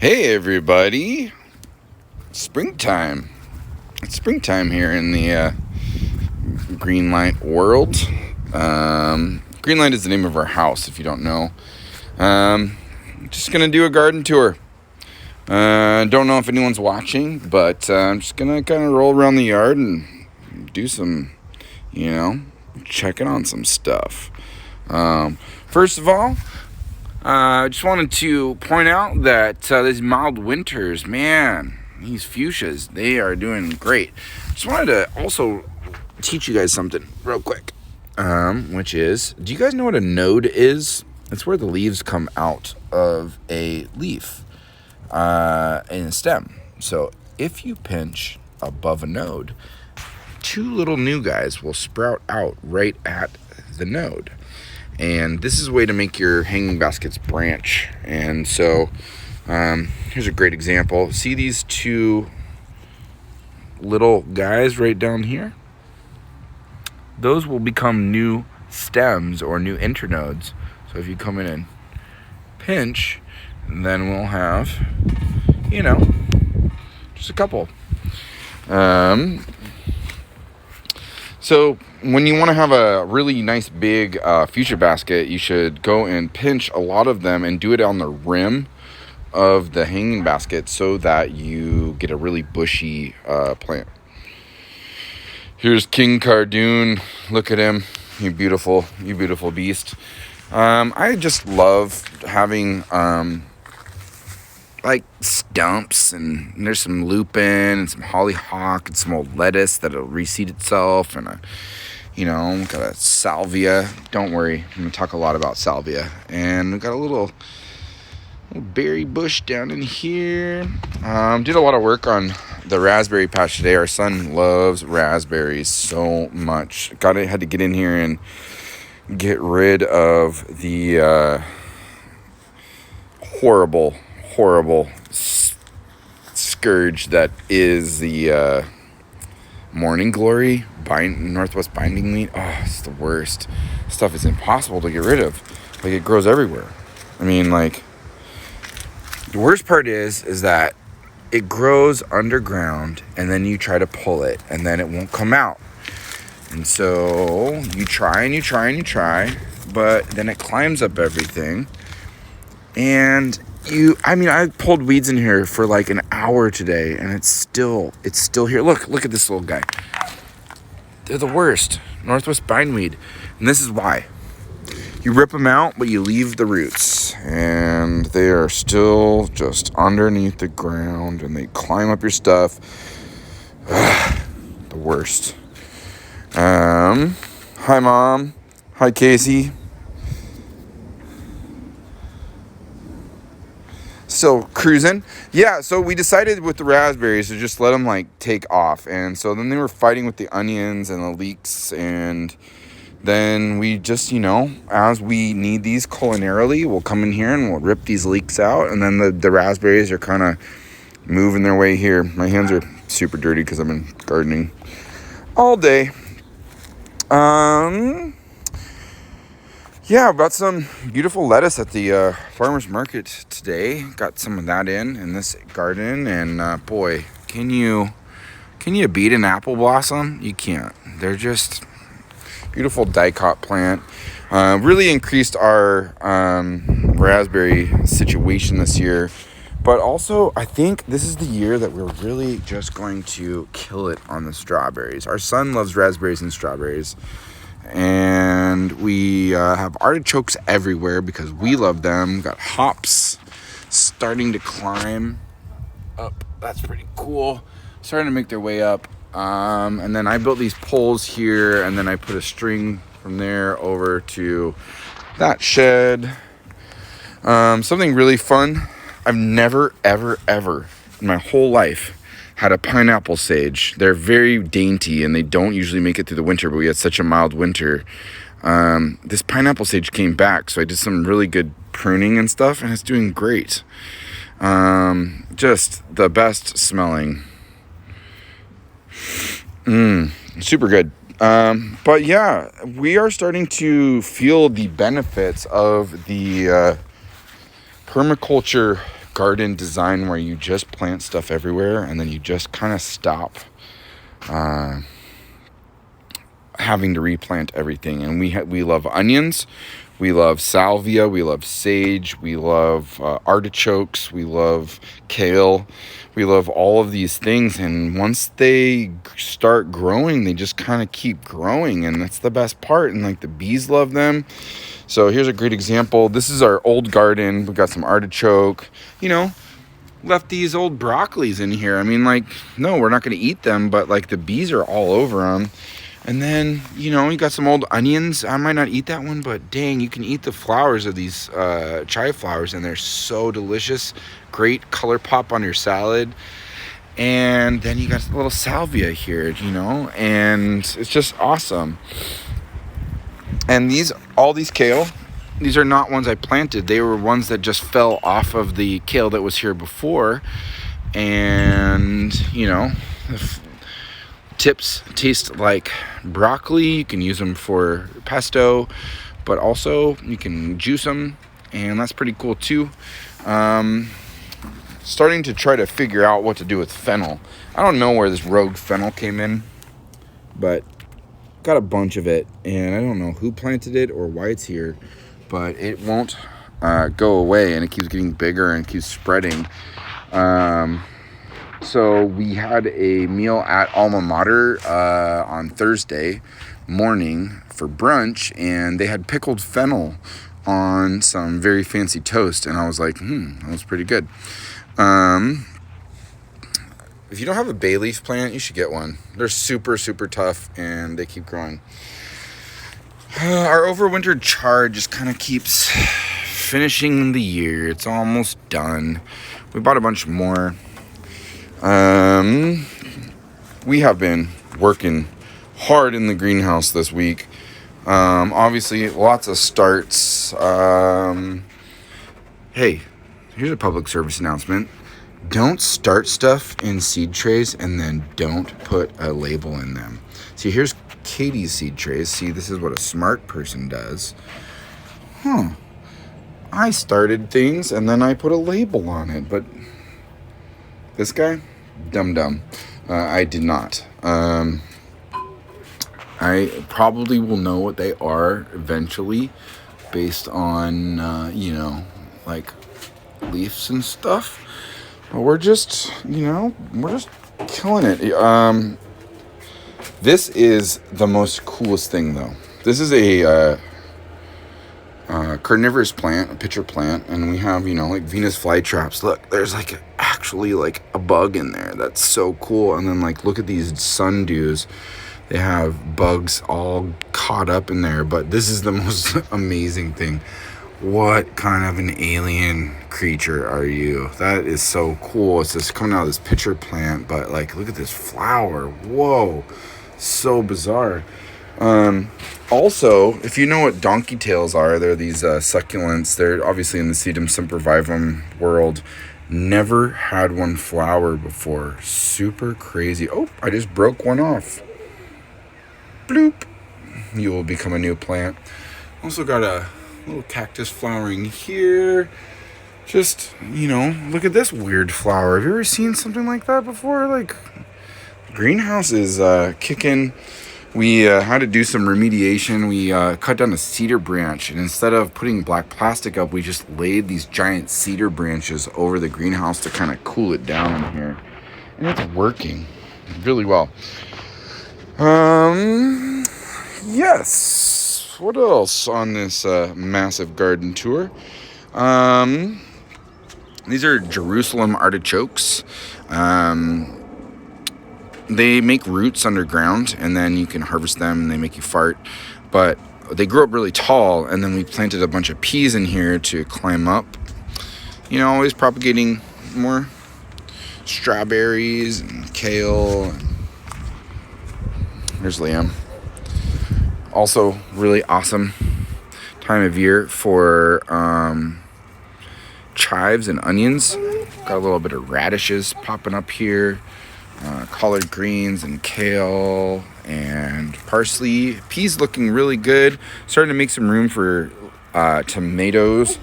Hey everybody, springtime. It's springtime here in the Greenlight world. Greenlight is the name of our house, if you don't know. Just going to do a garden tour. Don't know if anyone's watching, but I'm just going to kind of roll around the yard and do some, checking on some stuff. First of all, I just wanted to point out that these mild winters, man, these fuchsias, they are doing great. Just wanted to also teach you guys something real quick, which is, do you guys know what a node is? It's where the leaves come out of a leaf in a stem. So if you pinch above a node, two little new guys will sprout out right at the node. And this is a way to make your hanging baskets branch. And so here's a great example. See these two little guys right down here? Those will become new stems or new internodes. So if you come in and pinch, then we'll have, just a couple. So when you want to have a really nice big fuchsia basket, you should go and pinch a lot of them and do it on the rim of the hanging basket so that you get a really bushy plant. Here's King Cardoon. Look at him. You beautiful beast. I just love having like stumps, and there's some lupine and some hollyhock and some old lettuce that'll reseed itself, and got a salvia. Don't worry, I'm gonna talk a lot about salvia. And we got a little berry bush down in here. Did a lot of work on the raspberry patch today. Our son loves raspberries so much. Had to get in here and get rid of the horrible scourge that is the morning glory northwest binding wheat. Oh, it's the worst. Stuff is impossible to get rid of. Like, it grows everywhere. I mean, like, the worst part is that it grows underground, and then you try to pull it, and then it won't come out. And so you try, but then it climbs up everything. And I pulled weeds in here for like an hour today, and it's still here. Look at this little guy. They're the worst. Northwest bindweed. And this is why. You rip them out, but you leave the roots. And they are still just underneath the ground, and they climb up your stuff. The worst. Hi, Mom. Hi, Casey. Still cruising. Yeah, so we decided with the raspberries to just let them take off. And so then they were fighting with the onions and the leeks, and then we just, as we need these culinarily, we'll come in here and we'll rip these leeks out, and then the raspberries are kind of moving their way here. My hands are super dirty because I've been gardening all day. Yeah, bought some beautiful lettuce at the farmer's market today. Got some of that in this garden, and boy, can you beat an apple blossom? You can't. They're just beautiful dicot plant. Really increased our raspberry situation this year, but also I think this is the year that we're really just going to kill it on the strawberries. Our son loves raspberries and strawberries. And we have artichokes everywhere because we love them. Got hops starting to climb up. That's pretty cool. Starting to make their way up. And then I built these poles here, and then I put a string from there over to that shed. Something really fun. I've never, ever in my whole life had a pineapple sage. They're very dainty, and they don't usually make it through the winter, but we had such a mild winter. This pineapple sage came back, so I did some really good pruning and stuff, and it's doing great. Just the best smelling. Super good. But yeah, we are starting to feel the benefits of the permaculture garden design where you just plant stuff everywhere and then you just kind of stop having to replant everything. And we love onions, we love salvia, we love sage, we love artichokes, we love kale, we love all of these things. And once they start growing, they just kind of keep growing, and that's the best part. And like the bees love them. So here's a great example. This is our old garden. We got some artichoke, left these old broccolis in here. I mean, like, no, we're not going to eat them, but like the bees are all over them. And then, you got some old onions. I might not eat that one, but dang, you can eat the flowers of these chive flowers, and they're so delicious. Great color pop on your salad. And then you got a little salvia here, and it's just awesome. And all these kale, these are not ones I planted. They were ones that just fell off of the kale that was here before. And, tips taste like broccoli. You can use them for pesto, but also you can juice them, and that's pretty cool too. Starting to try to figure out what to do with fennel. I don't know where this rogue fennel came in, but got a bunch of it, and I don't know who planted it or why it's here, but it won't go away, and it keeps getting bigger and keeps spreading. So we had a meal at Alma Mater on Thursday morning for brunch, and they had pickled fennel on some very fancy toast, and I was like, that was pretty good. If you don't have a bay leaf plant, you should get one. They're super, super tough, and they keep growing. Our overwintered chard just kind of keeps finishing the year. It's almost done. We bought a bunch more. We have been working hard in the greenhouse this week. Obviously, lots of starts. Hey, here's a public service announcement. Don't start stuff in seed trays and then don't put a label in them. See, here's Katie's seed trays. See, this is what a smart person does. I started things and then I put a label on it, but this guy, dumb. I did not. I probably will know what they are eventually based on, like leaves and stuff. But we're just killing it. This is the most coolest thing, though. This is a carnivorous plant, a pitcher plant, and we have, like Venus flytraps. Look, there's actually a bug in there. That's so cool. And then look at these sundews. They have bugs all caught up in there. But this is the most amazing thing. What kind of an alien creature are you? That is so cool. It's just coming out of this pitcher plant, but look at this flower. Whoa, so bizarre. Also, if you know what donkey tails are, they're these succulents. They're obviously in the sedum sempervivum world. Never had one flower before. Super crazy. Oh, I just broke one off. Bloop. You will become a new plant. Also got a little cactus flowering here. Just, look at this weird flower. Have you ever seen something like that before? Greenhouse is kicking. We had to do some remediation. We cut down a cedar branch, and instead of putting black plastic up, we just laid these giant cedar branches over the greenhouse to kind of cool it down in here. And it's working really well. Yes. What else on this massive garden tour? These are Jerusalem artichokes. They make roots underground, and then you can harvest them, and they make you fart. But they grew up really tall, and then we planted a bunch of peas in here to climb up. Always propagating more strawberries and kale. Here's Liam. Also, really awesome time of year for chives and onions. Got a little bit of radishes popping up here. Collard greens and kale and parsley. Peas looking really good. Starting to make some room for tomatoes.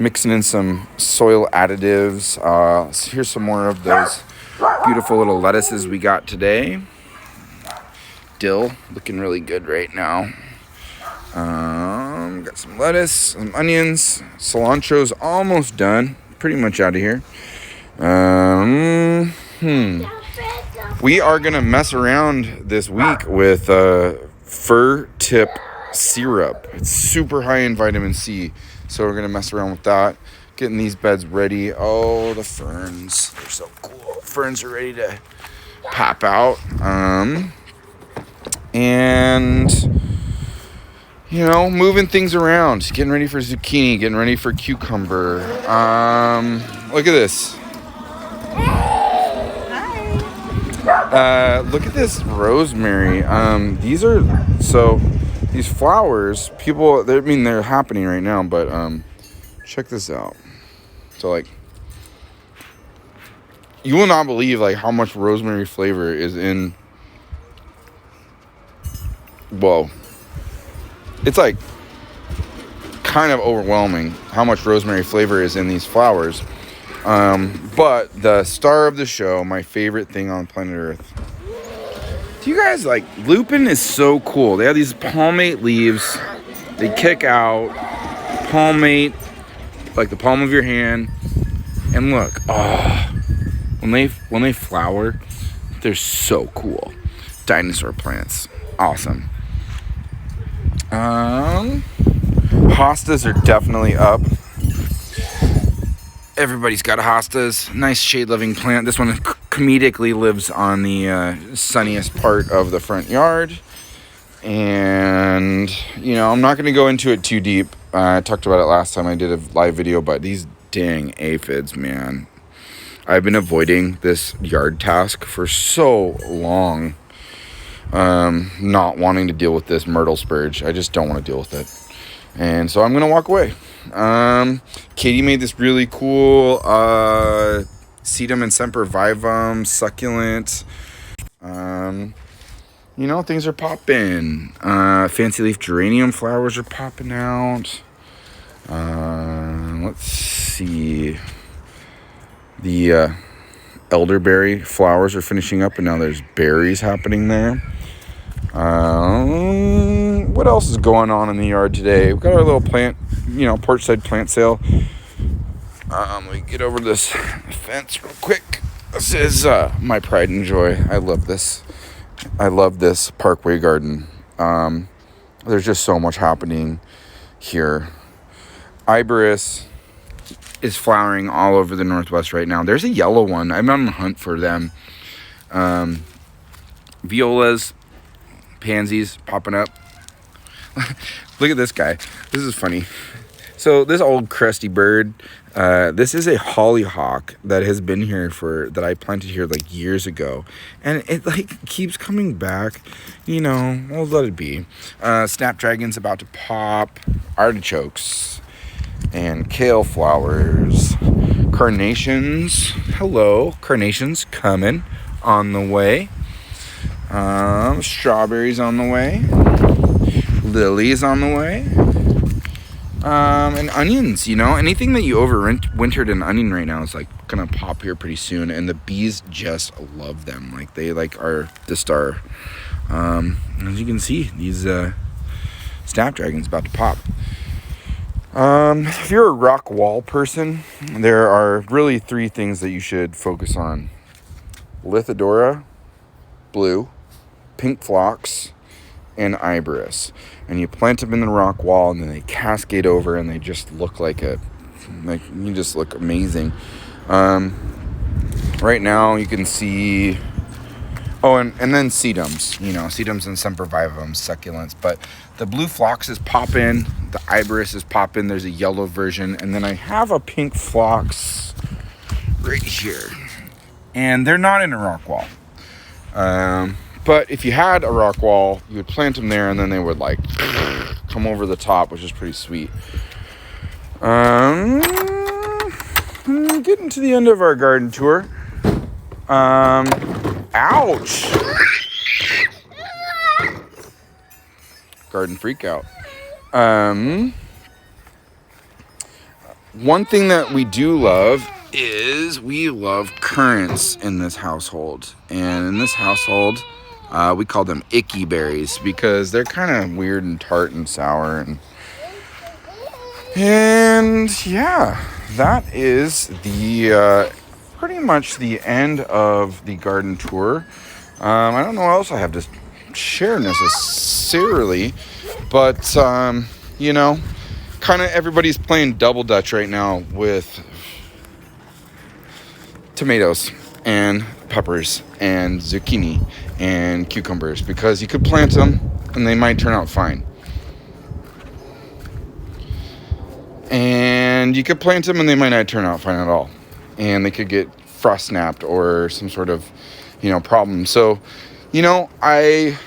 mixing in some soil additives. So here's some more of those beautiful little lettuces we got today. Dill, looking really good right now. Got some lettuce, some onions. Cilantro's almost done. Pretty much out of here. We are going to mess around this week with fir tip syrup. It's super high in vitamin C. So we're going to mess around with that. Getting these beds ready. Oh, the ferns. They're so cool. Ferns are ready to pop out. And, you know, moving things around. Getting ready for zucchini. Getting ready for cucumber. Look at this. Look at this rosemary. These flowers, they're happening right now, but check this out. So, like, you will not believe, like, how much rosemary flavor is in, whoa. It's, like, kind of overwhelming how much rosemary flavor is in these flowers. But the star of the show, my favorite thing on planet Earth. Do you guys like, lupine is so cool. They have these palmate leaves. They kick out, palmate, like the palm of your hand. And look, when they flower, they're so cool. Dinosaur plants, awesome. Hostas are definitely up. Everybody's got a hostas. Nice shade-loving plant. This one comedically lives on the sunniest part of the front yard. And, you know, I'm not going to go into it too deep. I talked about it last time I did a live video, but these dang aphids, man. I've been avoiding this yard task for so long. Not wanting to deal with this myrtle spurge. I just don't want to deal with it. And so I'm going to walk away. Katie made this really cool sedum and sempervivum succulent. You know, things are popping. Fancy leaf geranium flowers are popping out. Let's see. The elderberry flowers are finishing up, and now there's berries happening there. What else is going on in the yard today? We've got our little plant, you know, porch side plant sale. Let me get over this fence real quick. This is my pride and joy. I love this. I love this Parkway garden. There's just so much happening here. Iberis is flowering all over the Northwest right now. There's a yellow one. I'm on the hunt for them. Violas, pansies popping up. Look at this guy. This is funny. So this old crusty bird, this is a hollyhock that has been here that I planted here like years ago. And it like keeps coming back. You know, we'll let it be. Snapdragon's about to pop. Artichokes and kale flowers. Carnations. Hello. Carnations coming on the way. Strawberries on the way. Lilies on the way. And onions, you know, anything that you overwintered in onion right now is like gonna pop here pretty soon, and the bees just love them. Like they like are the star. As you can see, these snapdragons about to pop. If you're a rock wall person, there are really 3 things that you should focus on: Lithidora, blue, pink phlox, and iberis. And you plant them in the rock wall, and then they cascade over, and they just look like you just look amazing. Right now you can see, and then sedums, you know, sedums and sempervivum succulents. But the blue phlox is popping, the iberis is popping. There's a yellow version, and then I have a pink phlox right here, and they're not in a rock wall. But if you had a rock wall, you would plant them there, and then they would like come over the top, which is pretty sweet. Getting to the end of our garden tour. Ouch! Garden freak out. one thing that we do love is we love currants in this household. And in this household, we call them icky berries because they're kind of weird and tart and sour. And yeah, that is the pretty much the end of the garden tour. I don't know what else I have to share necessarily, but kind of everybody's playing double dutch right now with tomatoes and peppers and zucchini and cucumbers, because you could plant them and they might turn out fine. And you could plant them and they might not turn out fine at all. And they could get frost snapped or some sort of, problem. So, I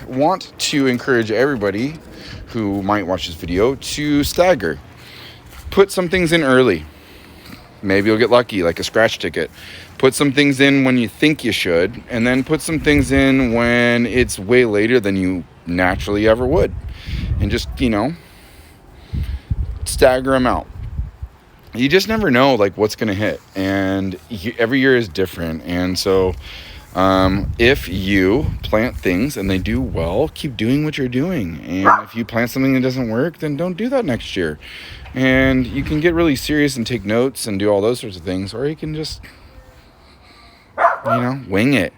want to encourage everybody who might watch this video to stagger. Put some things in early. Maybe you'll get lucky, like a scratch ticket. Put some things in when you think you should, and then put some things in when it's way later than you naturally ever would. And just, stagger them out. You just never know, what's going to hit. And every year is different. And so if you plant things and they do well, keep doing what you're doing. And if you plant something that doesn't work, then don't do that next year. And you can get really serious and take notes and do all those sorts of things, or you can just, wing it.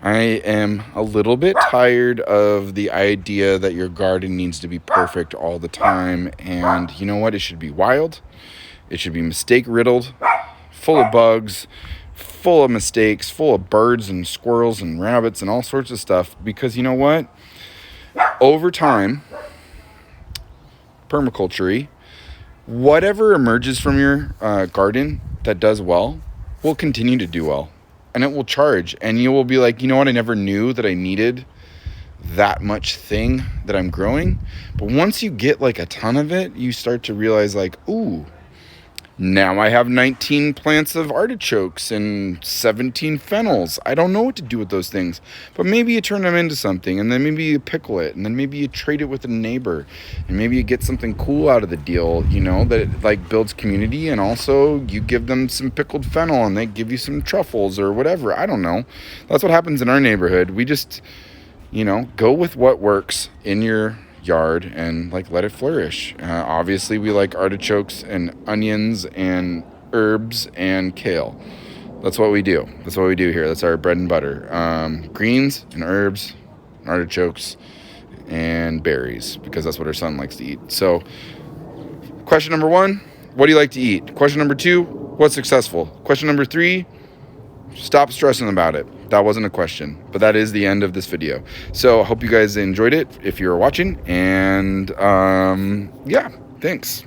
I am a little bit tired of the idea that your garden needs to be perfect all the time. And you know what? It should be wild. It should be mistake-riddled, full of bugs, full of mistakes, full of birds and squirrels and rabbits and all sorts of stuff. Because you know what? Over time, permaculture, whatever emerges from your garden that does well will continue to do well. And it will charge. And you will be like, you know what? I never knew that I needed that much thing that I'm growing. But once you get a ton of it, you start to realize ooh, now I have 19 plants of artichokes and 17 fennels. I don't know what to do with those things. But maybe you turn them into something, and then maybe you pickle it, and then maybe you trade it with a neighbor, and maybe you get something cool out of the deal, that it builds community, and also you give them some pickled fennel and they give you some truffles or whatever. I don't know. That's what happens in our neighborhood. We just, go with what works in your yard and let it flourish. Obviously we like artichokes and onions and herbs and kale. That's what we do. That's what we do here. That's our bread and butter. Greens and herbs, artichokes and berries, because that's what our son likes to eat. So question number 1, what do you like to eat? Question number 2, what's successful? Question number 3, stop stressing about it. That wasn't a question, but that is the end of this video. So I hope you guys enjoyed it if you're watching. And yeah, thanks.